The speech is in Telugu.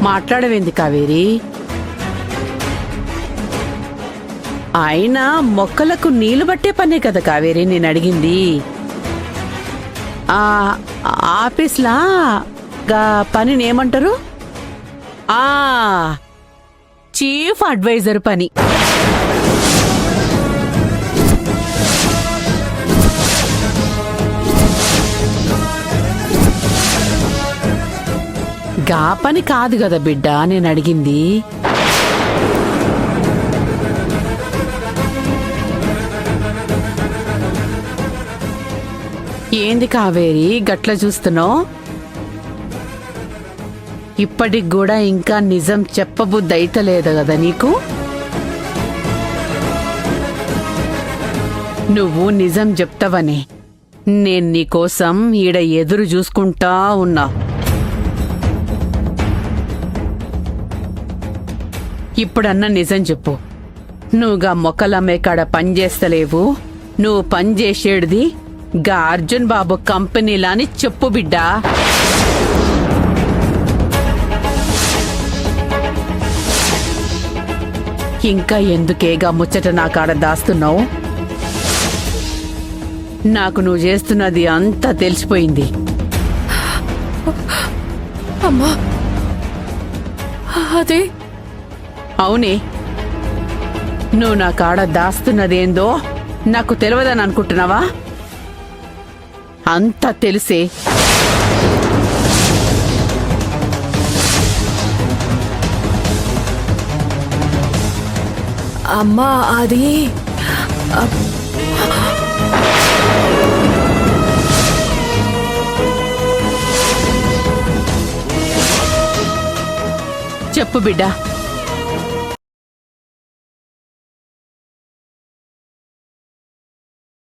మాట్లాడవేంది కావేరి? అయినా మొక్కలకు నీళ్లు పట్టే పనే కదా కావేరి నేను అడిగింది. ఆఫీస్లా గా పనినేమంటారు? చీఫ్ అడ్వైజర్ పని. గా పని కాదు కదా బిడ్డ నేను అడిగింది. ఏంది కావేరి గట్ల చూస్తున్నావు? ఇప్పటికి కూడా ఇంకా నిజం చెప్పబుద్ధి అయితలేదు కదా నీకు? నువ్వు నిజం చెప్తావని నేను నీకోసం ఈడ ఎదురు చూసుకుంటా ఉన్నా. ఇప్పుడన్నా నిజం చెప్పు. నువ్వుగా మొక్కలమ్మే కాడ పనిచేస్తలేవు, నువ్వు పనిచేసేడిది గా అర్జున్ బాబు కంపెనీలాని చెప్పు బిడ్డా. ఇంకా ఎందుకేగా ముచ్చట నా కాడ దాస్తున్నావు? నాకు నువ్వు చేస్తున్నది అంతా తెలిసిపోయింది. అమ్మా, అదే అవునే, నువ్వు నా కాడ దాస్తున్నదేందో నాకు తెలియదని అనుకుంటున్నావా? అంతా తెలిసే. అమ్మా అది చెప్పు బిడ్డా.